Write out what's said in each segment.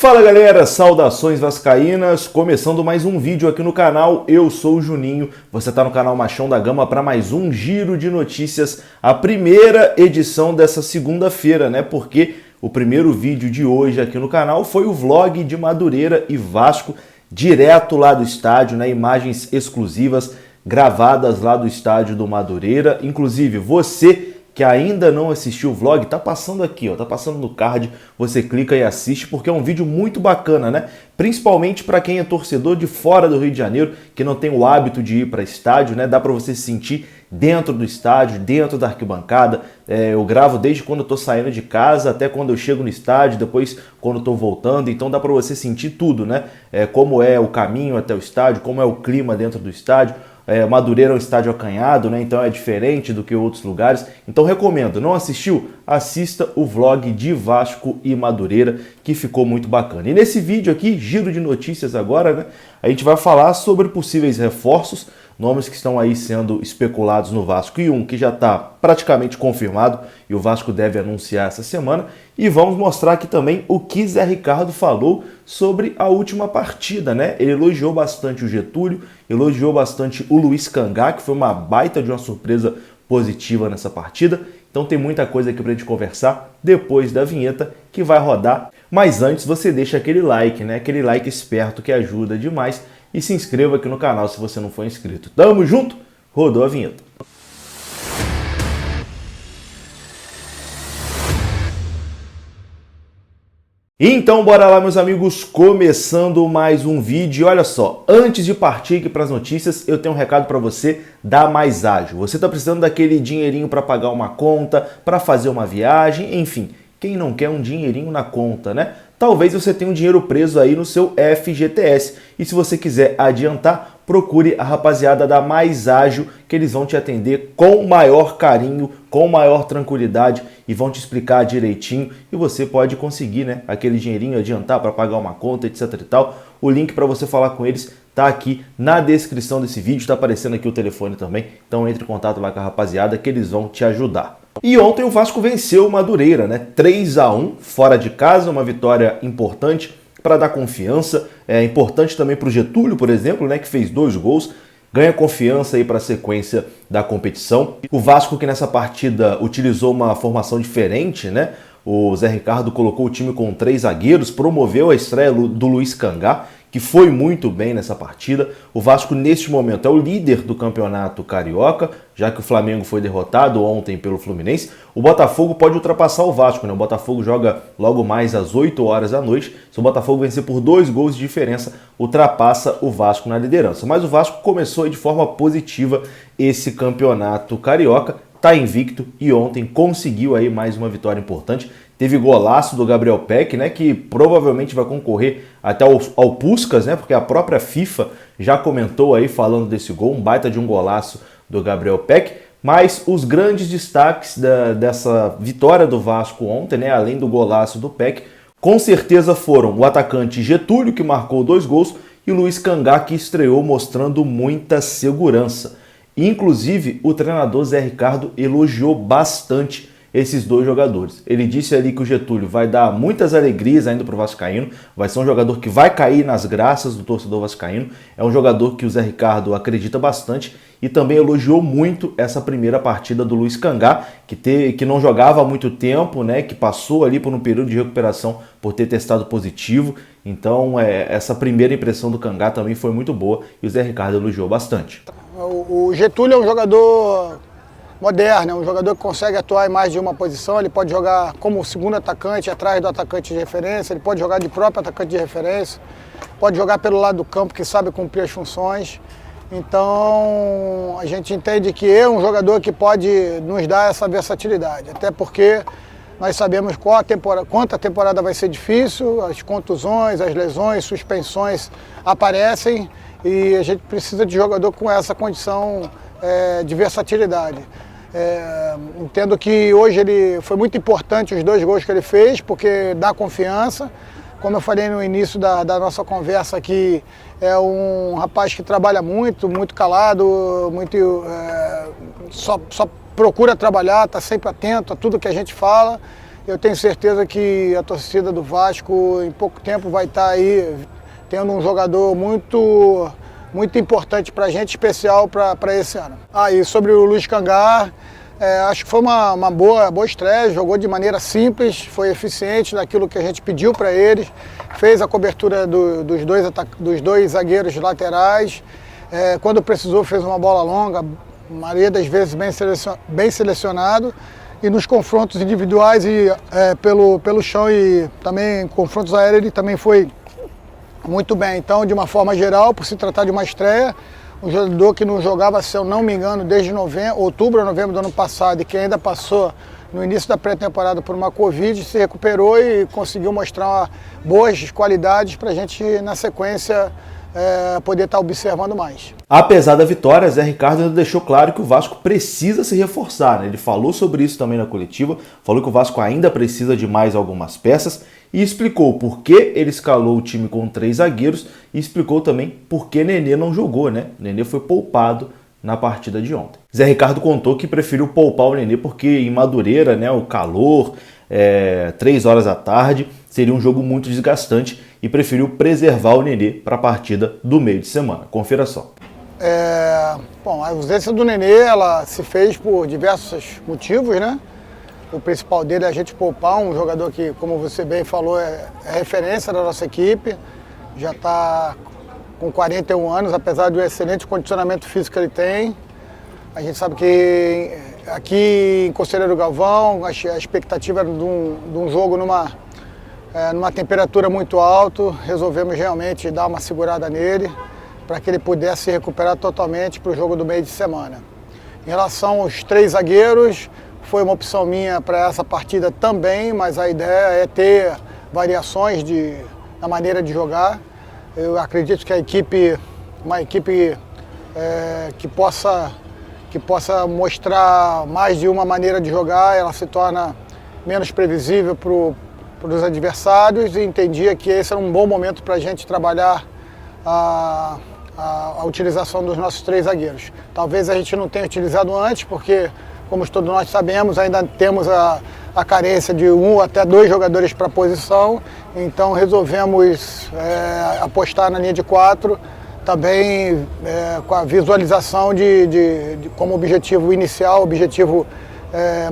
Fala galera, saudações vascaínas, começando mais um vídeo aqui no canal, eu sou o Juninho, você está no canal Machão da Gama para mais um giro de notícias, a primeira edição dessa segunda-feira, né, porque o primeiro vídeo de hoje aqui no canal foi o vlog de Madureira e Vasco, direto lá do estádio, né, imagens exclusivas gravadas lá do estádio do Madureira, inclusive você que ainda não assistiu o vlog, tá passando aqui, ó, tá passando no card, você clica e assiste porque é um vídeo muito bacana, né? Principalmente para quem é torcedor de fora do Rio de Janeiro, que não tem o hábito de ir para estádio, né? Dá para você se sentir dentro do estádio, dentro da arquibancada. Eu gravo desde quando eu tô saindo de casa até quando eu chego no estádio, depois quando eu tô voltando, então dá para você sentir tudo, né? Como é o caminho até o estádio, como é o clima dentro do estádio. Madureira é um estádio acanhado, né? Então é diferente do que outros lugares. Então recomendo, não assistiu? Assista o vlog de Vasco e Madureira, que ficou muito bacana. E nesse vídeo aqui, giro de notícias agora, né? A gente vai falar sobre possíveis reforços, nomes que estão aí sendo especulados no Vasco e um que já está praticamente confirmado e o Vasco deve anunciar essa semana. E vamos mostrar aqui também o que Zé Ricardo falou sobre a última partida, né? Ele elogiou bastante o Getúlio, elogiou bastante o Luiz Cangá, que foi uma baita de uma surpresa positiva nessa partida. Então tem muita coisa aqui pra gente conversar depois da vinheta que vai rodar. Mas antes você deixa aquele like, né? Aquele like esperto que ajuda demais. E se inscreva aqui no canal se você não for inscrito. Tamo junto? Rodou a vinheta. Então bora lá, meus amigos, começando mais um vídeo. Olha só, antes de partir aqui para as notícias, eu tenho um recado para você da Mais Ágil. Você está precisando daquele dinheirinho para pagar uma conta, para fazer uma viagem, enfim, quem não quer um dinheirinho na conta, né? Talvez você tenha um dinheiro preso aí no seu FGTS. E se você quiser adiantar, procure a rapaziada da Mais Ágil, que eles vão te atender com maior carinho, com maior tranquilidade e vão te explicar direitinho. E você pode conseguir, né, aquele dinheirinho, adiantar para pagar uma conta, etc e tal. O link para você falar com eles tá aqui na descrição desse vídeo, tá aparecendo aqui o telefone também. Então entre em contato lá com a rapaziada que eles vão te ajudar. E ontem o Vasco venceu o Madureira, né? 3-1 fora de casa, uma vitória importante para dar confiança. É importante também para o Getúlio, por exemplo, né? Que fez 2 gols, ganha confiança aí para a sequência da competição. O Vasco que nessa partida utilizou uma formação diferente, né? O Zé Ricardo colocou o time com 3 zagueiros, promoveu a estreia do Luiz Cangá, que foi muito bem nessa partida. O Vasco, neste momento, é o líder do campeonato carioca, já que o Flamengo foi derrotado ontem pelo Fluminense. O Botafogo pode ultrapassar o Vasco, né? O Botafogo joga logo mais às 8 horas da noite. Se o Botafogo vencer por 2 gols de diferença, ultrapassa o Vasco na liderança. Mas o Vasco começou de forma positiva esse campeonato carioca. Tá invicto e ontem conseguiu aí mais uma vitória importante. Teve golaço do Gabriel Peck, né, que provavelmente vai concorrer até ao Puskás, né, porque a própria FIFA já comentou aí falando desse gol, um baita de um golaço do Gabriel Peck. Mas os grandes destaques dessa vitória do Vasco ontem, né, além do golaço do Peck, com certeza foram o atacante Getúlio, que marcou 2 gols, e o Luiz Cangá, que estreou mostrando muita segurança. Inclusive, o treinador Zé Ricardo elogiou bastante esses 2 jogadores. Ele disse ali que o Getúlio vai dar muitas alegrias ainda para o vascaíno, vai ser um jogador que vai cair nas graças do torcedor vascaíno, é um jogador que o Zé Ricardo acredita bastante e também elogiou muito essa primeira partida do Luiz Cangá, que não jogava há muito tempo, né, que passou ali por um período de recuperação por ter testado positivo. Então, essa primeira impressão do Cangá também foi muito boa e o Zé Ricardo elogiou bastante. O Getúlio é um jogador moderno, é um jogador que consegue atuar em mais de uma posição. Ele pode jogar como segundo atacante, atrás do atacante de referência, ele pode jogar de próprio atacante de referência, pode jogar pelo lado do campo, que sabe cumprir as funções. Então a gente entende que é um jogador que pode nos dar essa versatilidade, até porque nós sabemos quanta temporada vai ser difícil, as contusões, as lesões, suspensões aparecem e a gente precisa de jogador com essa condição de versatilidade. Entendo que hoje foi muito importante os 2 gols que ele fez, porque dá confiança. Como eu falei no início da nossa conversa aqui, é um rapaz que trabalha muito, muito calado, só procura trabalhar, está sempre atento a tudo que a gente fala. Eu tenho certeza que a torcida do Vasco em pouco tempo vai estar aí tendo um jogador muito importante para a gente, especial para esse ano. E sobre o Luiz Cangá, acho que foi uma boa estreia, jogou de maneira simples, foi eficiente naquilo que a gente pediu para ele, fez a cobertura dos dois zagueiros laterais, quando precisou fez uma bola longa, a maioria das vezes bem selecionado, e nos confrontos individuais e pelo chão e também confrontos aéreos ele também foi muito bem. Então, de uma forma geral, por se tratar de uma estreia, um jogador que não jogava, se eu não me engano, desde outubro ou novembro do ano passado, e que ainda passou no início da pré-temporada por uma Covid, se recuperou e conseguiu mostrar boas qualidades para a gente, na sequência, poder estar observando mais. Apesar da vitória, Zé Ricardo ainda deixou claro que o Vasco precisa se reforçar, né? Ele falou sobre isso também na coletiva, falou que o Vasco ainda precisa de mais algumas peças e explicou por que ele escalou o time com 3 zagueiros e explicou também por que Nenê não jogou, né? Nenê foi poupado na partida de ontem. Zé Ricardo contou que preferiu poupar o Nenê porque em Madureira, né, o calor, 3 horas da tarde, seria um jogo muito desgastante e preferiu preservar o Nenê para a partida do meio de semana. Confira só. Bom, a ausência do Nenê, ela se fez por diversos motivos, né? O principal dele é a gente poupar um jogador que, como você bem falou, é referência da nossa equipe, já está com 41 anos, apesar do excelente condicionamento físico que ele tem. A gente sabe que aqui em Conselheiro Galvão, a expectativa era de um jogo numa temperatura muito alta, resolvemos realmente dar uma segurada nele, para que ele pudesse se recuperar totalmente para o jogo do meio de semana. Em relação aos 3 zagueiros, foi uma opção minha para essa partida também, mas a ideia é ter variações na maneira de jogar. Eu acredito que uma equipe que possa mostrar mais de uma maneira de jogar, ela se torna menos previsível para os adversários, e entendia que esse era um bom momento para a gente trabalhar a utilização dos nossos 3 zagueiros. Talvez a gente não tenha utilizado antes, porque, como todos nós sabemos, ainda temos a carência de 1 até 2 jogadores para a posição, então resolvemos apostar na linha de 4, também com a visualização como objetivo inicial, objetivo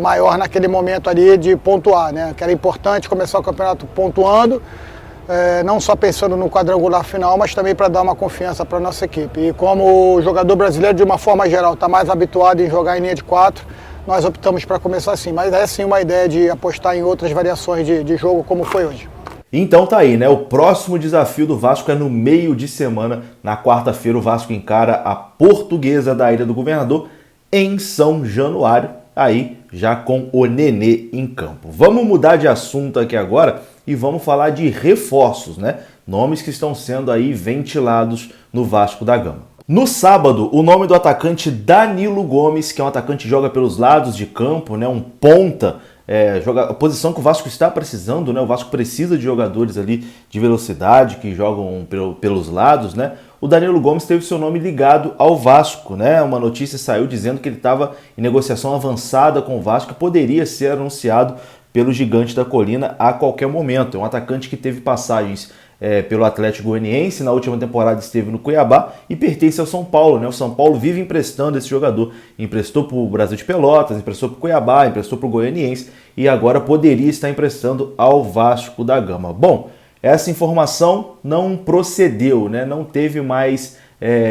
maior naquele momento ali de pontuar, né? Que era importante começar o campeonato pontuando, não só pensando no quadrangular final, mas também para dar uma confiança para a nossa equipe. E como o jogador brasileiro, de uma forma geral, está mais habituado em jogar em linha de 4, nós optamos para começar assim. Mas é sim uma ideia de apostar em outras variações de jogo, como foi hoje. Então tá aí, né? O próximo desafio do Vasco é no meio de semana. Na quarta-feira o Vasco encara a Portuguesa da Ilha do Governador em São Januário, aí já com o Nenê em campo. Vamos mudar de assunto aqui agora e vamos falar de reforços, né? Nomes que estão sendo aí ventilados no Vasco da Gama. No sábado, o nome do atacante Danilo Gomes, que é um atacante que joga pelos lados de campo, né? Um ponta, a posição que o Vasco está precisando, né? O Vasco precisa de jogadores ali de velocidade que jogam pelos lados, né? O Danilo Gomes teve seu nome ligado ao Vasco, né? Uma notícia saiu dizendo que ele estava em negociação avançada com o Vasco e poderia ser anunciado pelo Gigante da Colina a qualquer momento. É um atacante que teve passagens pelo Atlético Goianiense, na última temporada esteve no Cuiabá e pertence ao São Paulo, né? O São Paulo vive emprestando esse jogador. Emprestou para o Brasil de Pelotas, emprestou para o Cuiabá, emprestou para o Goianiense e agora poderia estar emprestando ao Vasco da Gama. Bom, essa informação não procedeu, né? Não teve mais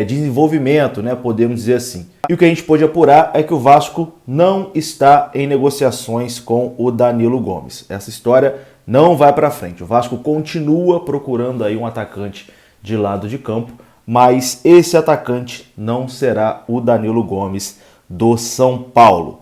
desenvolvimento, né? Podemos dizer assim. E o que a gente pôde apurar é que o Vasco não está em negociações com o Danilo Gomes. Essa história não vai para frente. O Vasco continua procurando aí um atacante de lado de campo, mas esse atacante não será o Danilo Gomes do São Paulo.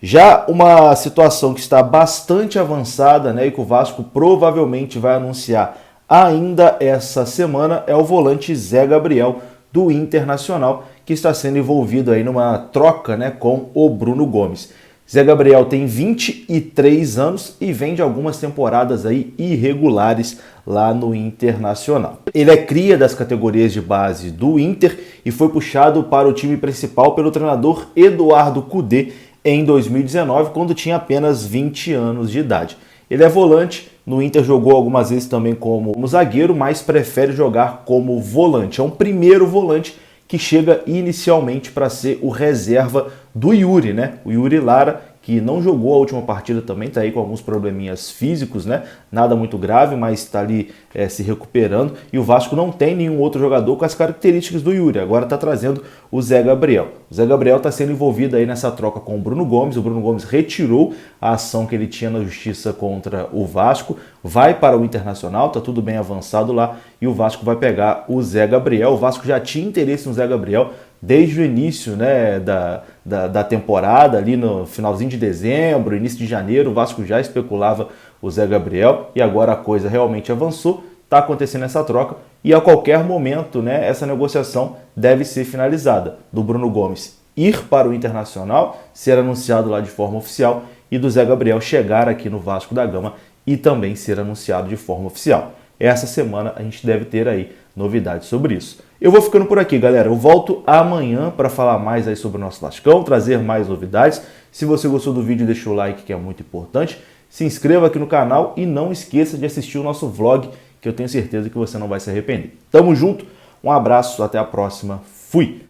Já uma situação que está bastante avançada, né, e que o Vasco provavelmente vai anunciar ainda essa semana é o volante Zé Gabriel do Internacional, que está sendo envolvido aí numa troca, né, com o Bruno Gomes. Zé Gabriel tem 23 anos e vem de algumas temporadas aí irregulares lá no Internacional. Ele é cria das categorias de base do Inter e foi puxado para o time principal pelo treinador Eduardo Cudê em 2019, quando tinha apenas 20 anos de idade. Ele é volante, no Inter jogou algumas vezes também como zagueiro, mas prefere jogar como volante. É um primeiro volante que chega inicialmente para ser o reserva do Yuri, né? O Yuri Lara, que não jogou a última partida também, tá aí com alguns probleminhas físicos, né? Nada muito grave, mas está ali se recuperando. E o Vasco não tem nenhum outro jogador com as características do Yuri. Agora está trazendo o Zé Gabriel. O Zé Gabriel está sendo envolvido aí nessa troca com o Bruno Gomes. O Bruno Gomes retirou a ação que ele tinha na justiça contra o Vasco. Vai para o Internacional, tá tudo bem avançado lá. E o Vasco vai pegar o Zé Gabriel. O Vasco já tinha interesse no Zé Gabriel desde o início, né, da temporada, ali no finalzinho de dezembro, início de janeiro, o Vasco já especulava o Zé Gabriel e agora a coisa realmente avançou, está acontecendo essa troca e a qualquer momento, né, essa negociação deve ser finalizada. Do Bruno Gomes ir para o Internacional, ser anunciado lá de forma oficial e do Zé Gabriel chegar aqui no Vasco da Gama e também ser anunciado de forma oficial. Essa semana a gente deve ter aí novidades sobre isso. Eu vou ficando por aqui, galera. Eu volto amanhã para falar mais aí sobre o nosso Vascão, trazer mais novidades. Se você gostou do vídeo, deixa o like, que é muito importante. Se inscreva aqui no canal e não esqueça de assistir o nosso vlog, que eu tenho certeza que você não vai se arrepender. Tamo junto, um abraço, até a próxima. Fui!